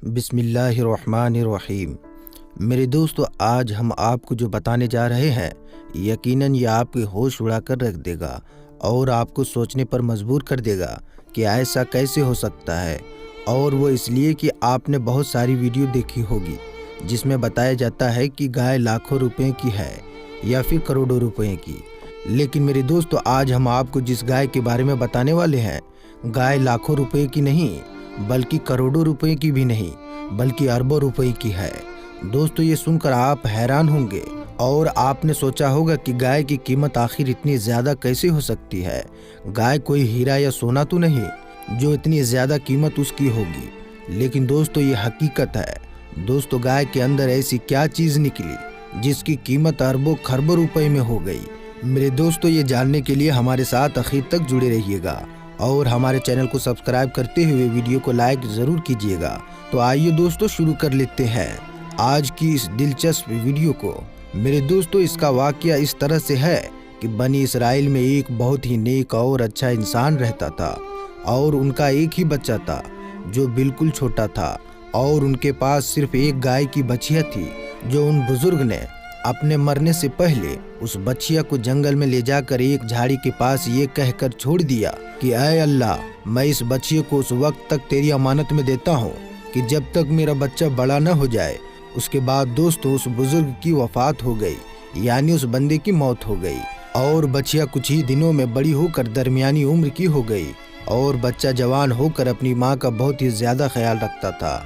بسم اللہ الرحمن الرحیم۔ میرے دوستو، آج ہم آپ کو جو بتانے جا رہے ہیں یقیناً یہ آپ کے ہوش اڑا کر رکھ دے گا اور آپ کو سوچنے پر مجبور کر دے گا کہ ایسا کیسے ہو سکتا ہے، اور وہ اس لیے کہ آپ نے بہت ساری ویڈیو دیکھی ہوگی جس میں بتایا جاتا ہے کہ گائے لاکھوں روپے کی ہے یا پھر کروڑوں روپے کی۔ لیکن میرے دوستو، آج ہم آپ کو جس گائے کے بارے میں بتانے والے ہیں، گائے لاکھوں روپے کی نہیں بلکہ کروڑوں روپے کی بھی نہیں بلکہ اربوں روپے کی ہے۔ دوستو، یہ سن کر آپ حیران ہوں گے اور آپ نے سوچا ہوگا کہ گائے کی قیمت آخر اتنی زیادہ کیسے ہو سکتی ہے۔ گائے کوئی ہیرا یا سونا تو نہیں جو اتنی زیادہ قیمت اس کی ہوگی، لیکن دوستو یہ حقیقت ہے۔ دوستو، گائے کے اندر ایسی کیا چیز نکلی جس کی قیمت اربوں خربوں روپے میں ہو گئی؟ میرے دوستو، یہ جاننے کے لیے ہمارے ساتھ آخر تک جڑے رہیے گا اور ہمارے چینل کو سبسکرائب کرتے ہوئے ویڈیو کو لائک ضرور کیجیے گا۔ تو آئیے دوستو شروع کر لیتے ہیں آج کی اس دلچسپ ویڈیو کو۔ میرے دوستو، اس کا واقعہ اس طرح سے ہے کہ بنی اسرائیل میں ایک بہت ہی نیک اور اچھا انسان رہتا تھا، اور ان کا ایک ہی بچہ تھا جو بالکل چھوٹا تھا، اور ان کے پاس صرف ایک گائے کی بچیا تھی جو ان بزرگ نے اپنے مرنے سے پہلے اس بچیا کو جنگل میں لے جا کر ایک جھاڑی کے پاس یہ کہہ کر چھوڑ دیا کہ اے اللہ، میں اس بچے کو اس وقت تک تیری امانت میں دیتا ہوں کہ جب تک میرا بچہ بڑا نہ ہو جائے۔ اس کے بعد دوستو اس بزرگ کی وفات ہو گئی، یعنی اس بندے کی موت ہو گئی، اور بچیا کچھ ہی دنوں میں بڑی ہو کر درمیانی عمر کی ہو گئی، اور بچہ جوان ہو کر اپنی ماں کا بہت ہی زیادہ خیال رکھتا تھا،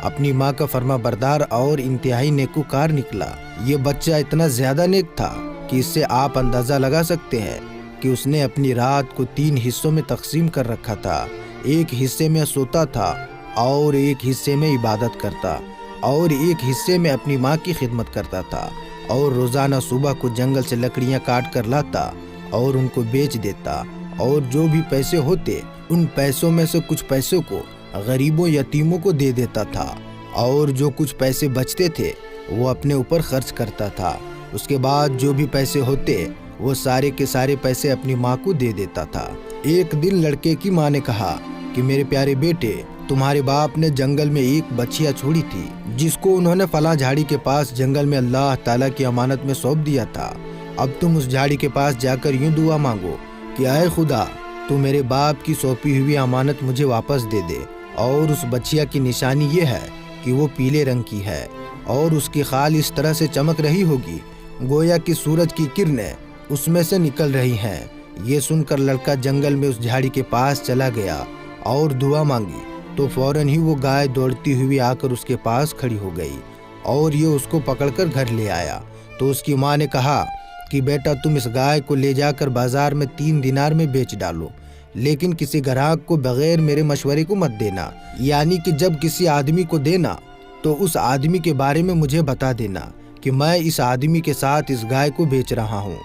اپنی ماں کا فرما بردار اور انتہائی نیکوکار نکلا۔ یہ بچہ اتنا زیادہ نیک تھا کہ اس سے آپ اندازہ لگا سکتے ہیں کہ اس نے اپنی رات کو 3 حصوں میں تقسیم کر رکھا تھا۔ ایک حصے میں سوتا تھا، اور ایک حصے میں عبادت کرتا، اور ایک حصے میں اپنی ماں کی خدمت کرتا تھا، اور روزانہ صبح کو جنگل سے لکڑیاں کاٹ کر لاتا اور ان کو بیچ دیتا، اور جو بھی پیسے ہوتے ان پیسوں میں سے کچھ پیسوں کو غریبوں یتیموں کو دے دیتا تھا، اور جو کچھ پیسے بچتے تھے وہ اپنے اوپر خرچ کرتا تھا۔ اس کے بعد جو بھی پیسے ہوتے وہ سارے کے سارے پیسے اپنی ماں کو دے دیتا تھا۔ ایک دن لڑکے کی ماں نے کہا کہ میرے پیارے بیٹے، تمہارے باپ نے جنگل میں ایک بچیا چھوڑی تھی جس کو انہوں نے فلاں جھاڑی کے پاس جنگل میں اللہ تعالیٰ کی امانت میں سونپ دیا تھا۔ اب تم اس جھاڑی کے پاس جا کر یوں دعا مانگو کہ اے خدا، تو میرے باپ کی سونپی ہوئی امانت مجھے واپس دے دے۔ اور اس بچیا کی نشانی یہ ہے کہ وہ پیلے رنگ کی ہے، اور اس کی خال اس طرح سے چمک رہی ہوگی گویا کہ سورج کی کرنیں اس میں سے نکل رہی ہیں۔ یہ سن کر لڑکا جنگل میں اس جھاڑی کے پاس چلا گیا اور دعا مانگی، تو فوراً ہی وہ گائے دوڑتی ہوئی آ کر اس کے پاس کھڑی ہو گئی، اور یہ اس کو پکڑ کر گھر لے آیا۔ تو اس کی ماں نے کہا کہ بیٹا، تم اس گائے کو لے جا کر بازار میں 3 دینار میں بیچ ڈالو، لیکن کسی گراہک کو بغیر میرے مشورے کو مت دینا، یعنی کہ جب کسی آدمی کو دینا تو اس آدمی کے بارے میں مجھے بتا دینا کہ میں اس آدمی کے ساتھ اس گائے کو بیچ رہا ہوں۔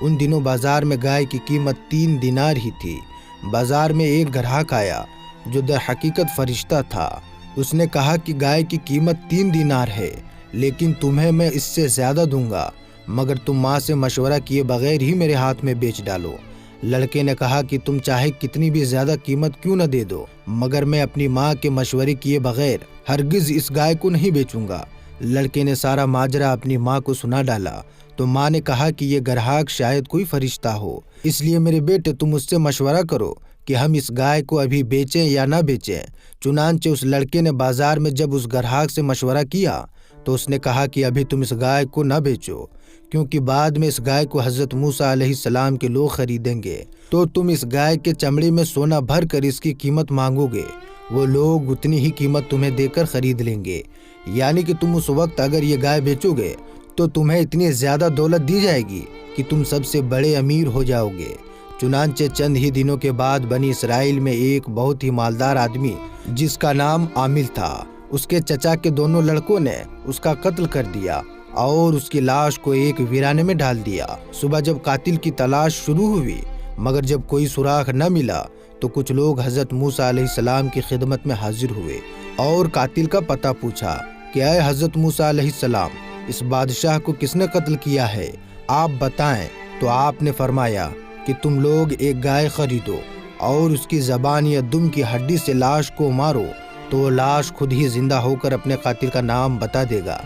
ان دنوں بازار میں گائے کی قیمت 3 دینار ہی تھی۔ بازار میں ایک گراہک آیا جو در حقیقت فرشتہ تھا۔ اس نے کہا کہ گائے کی قیمت 3 دینار ہے، لیکن تمہیں میں اس سے زیادہ دوں گا مگر تم ماں سے مشورہ کیے بغیر ہی میرے ہاتھ میں بیچ ڈالو۔ لڑکے نے کہا کہ تم چاہے کتنی بھی زیادہ قیمت کیوں نہ دے دو، مگر میں اپنی ماں کے مشورے کیے بغیر ہرگز اس گائے کو نہیں بیچوں گا۔ لڑکے نے سارا ماجرا اپنی ماں کو سنا ڈالا، تو ماں نے کہا کہ یہ گراہک شاید کوئی فرشتہ ہو، اس لیے میرے بیٹے تم اس سے مشورہ کرو کہ ہم اس گائے کو ابھی بیچیں یا نہ بیچیں۔ چنانچہ اس لڑکے نے بازار میں جب اس گراہک سے مشورہ کیا تو اس نے کہا کہ ابھی تم اس گائے کو نہ بیچو، کیونکہ بعد میں اس گائے کو حضرت موسیٰ علیہ السلام کے لوگ خریدیں گے، تو تم اس گائے کے چمڑے میں سونا بھر کر اس کی قیمت مانگو گے، وہ لوگ اتنی ہی قیمت تمہیں دے کر خرید لیں گے، یعنی کہ تم اس وقت اگر یہ گائے بیچو گے تو تمہیں اتنی زیادہ دولت دی جائے گی کہ تم سب سے بڑے امیر ہو جاؤ گے۔ چنانچہ چند ہی دنوں کے بعد بنی اسرائیل میں ایک بہت ہی مالدار آدمی جس کا نام عامل تھا، اس کے چچا کے دونوں لڑکوں نے اس کا قتل کر دیا اور اس کی لاش کو ایک ویرانے میں ڈال دیا۔ صبح جب قاتل کی تلاش شروع ہوئی مگر جب کوئی سراغ نہ ملا تو کچھ لوگ حضرت موسیٰ علیہ السلام کی خدمت میں حاضر ہوئے اور قاتل کا پتہ پوچھا کہ اے حضرت موسیٰ علیہ السلام، اس بادشاہ کو کس نے قتل کیا ہے، آپ بتائیں۔ تو آپ نے فرمایا کہ تم لوگ ایک گائے خریدو اور اس کی زبان یا دم کی ہڈی سے لاش کو مارو، تو وہ لاش خود ہی زندہ ہو کر اپنے قاتل کا نام بتا دے گا۔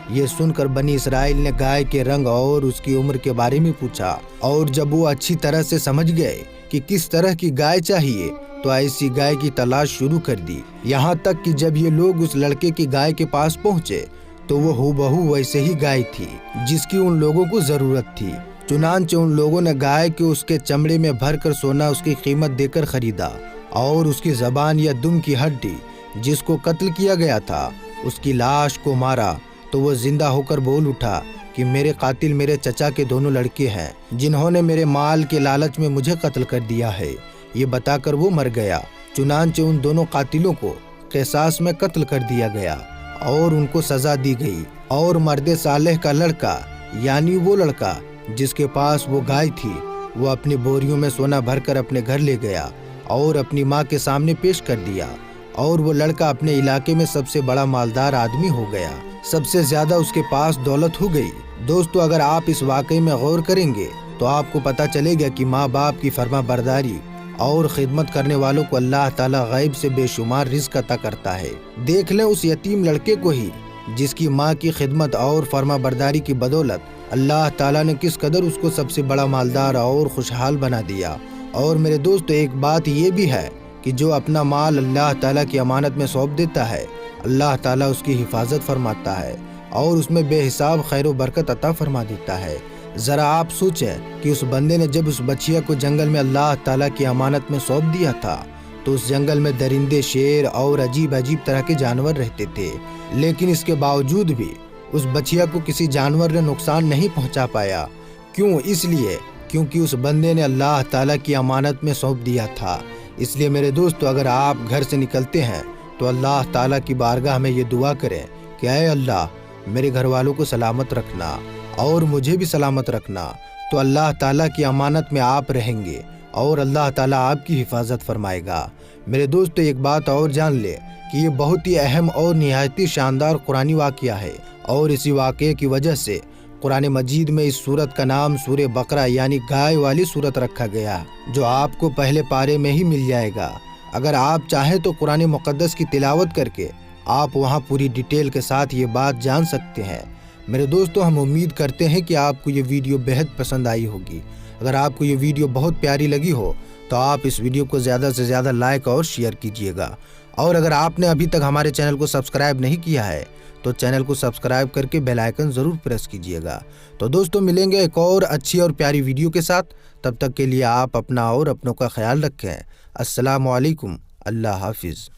یہ سن کر بنی اسرائیل نے گائے کے رنگ اور اس کی عمر کے بارے میں پوچھا، اور جب وہ اچھی طرح سے سمجھ گئے کہ کس طرح کی گائے چاہیے تو ایسی گائے کی تلاش شروع کر دی، یہاں تک کہ جب یہ لوگ اس لڑکے کی گائے کے پاس پہنچے تو وہ ہو بہو ویسے ہی گائے تھی جس کی ان لوگوں کو ضرورت تھی۔ چنانچہ ان لوگوں نے گائے کے اس کے چمڑے میں بھر کر سونا اس کی قیمت دے کر خریدا، اور اس کی زبان یا دم کی ہڈی جس کو قتل کیا گیا تھا اس کی لاش کو مارا تو وہ زندہ ہو کر بول اٹھا کہ میرے قاتل میرے چچا کے دونوں لڑکے ہیں جنہوں نے میرے مال کے لالچ میں مجھے قتل کر دیا ہے۔ یہ بتا کر وہ مر گیا۔ چنانچہ ان دونوں قاتلوں کو قصاص میں قتل کر دیا گیا اور ان کو سزا دی گئی، اور مرد صالح کا لڑکا یعنی وہ لڑکا جس کے پاس وہ گائے تھی وہ اپنی بوریوں میں سونا بھر کر اپنے گھر لے گیا اور اپنی ماں کے سامنے پیش کر دیا، اور وہ لڑکا اپنے علاقے میں سب سے بڑا مالدار آدمی ہو گیا، سب سے زیادہ اس کے پاس دولت ہو گئی۔ دوستو، اگر آپ اس واقعے میں غور کریں گے تو آپ کو پتہ چلے گا کہ ماں باپ کی فرما برداری اور خدمت کرنے والوں کو اللہ تعالیٰ غیب سے بے شمار رزق عطا کرتا ہے۔ دیکھ لیں اس یتیم لڑکے کو ہی جس کی ماں کی خدمت اور فرما برداری کی بدولت اللہ تعالیٰ نے کس قدر اس کو سب سے بڑا مالدار اور خوشحال بنا دیا۔ اور میرے دوستو، ایک بات یہ بھی ہے کہ جو اپنا مال اللہ تعالیٰ کی امانت میں سونپ دیتا ہے اللہ تعالیٰ اس کی حفاظت فرماتا ہے اور اس میں بے حساب خیر و برکت عطا فرما دیتا ہے۔ ذرا آپ سوچیں کہ اس بندے نے جب اس بچیا کو جنگل میں اللہ تعالیٰ کی امانت میں سونپ دیا تھا تو اس جنگل میں درندے، شیر اور عجیب طرح کے جانور رہتے تھے، لیکن اس کے باوجود بھی اس بچیا کو کسی جانور نے نقصان نہیں پہنچا پایا۔ کیوں؟ اس لیے کیونکہ اس بندے نے اللہ تعالیٰ کی امانت میں سونپ دیا تھا۔ اس لیے میرے دوستو، اگر آپ گھر سے نکلتے ہیں تو اللہ تعالیٰ کی بارگاہ میں یہ دعا کریں کہ اے اللہ، میرے گھر والوں کو سلامت رکھنا اور مجھے بھی سلامت رکھنا، تو اللہ تعالیٰ کی امانت میں آپ رہیں گے اور اللہ تعالیٰ آپ کی حفاظت فرمائے گا۔ میرے دوستو، ایک بات اور جان لے کہ یہ بہت ہی اہم اور نہایت ہی شاندار قرآنی واقعہ ہے، اور اسی واقعے کی وجہ سے قرآن مجید میں اس سورت کا نام سورہ بقرہ یعنی گائے والی سورت رکھا گیا، جو آپ کو پہلے پارے میں ہی مل جائے گا۔ اگر آپ چاہیں تو قرآن مقدس کی تلاوت کر کے آپ وہاں پوری ڈیٹیل کے ساتھ یہ بات جان سکتے ہیں۔ میرے دوستو، ہم امید کرتے ہیں کہ آپ کو یہ ویڈیو بہت پسند آئی ہوگی۔ اگر آپ کو یہ ویڈیو بہت پیاری لگی ہو تو آپ اس ویڈیو کو زیادہ سے زیادہ لائک اور شیئر کیجیے گا، اور اگر آپ نے ابھی تک ہمارے چینل کو سبسکرائب نہیں کیا ہے تو چینل کو سبسکرائب کر کے بیل آئیکن ضرور پریس کیجیے گا۔ تو دوستو، ملیں گے ایک اور اچھی اور پیاری ویڈیو کے ساتھ، تب تک کے لیے آپ اپنا اور اپنوں کا خیال رکھیں۔ السلام علیکم، اللہ حافظ۔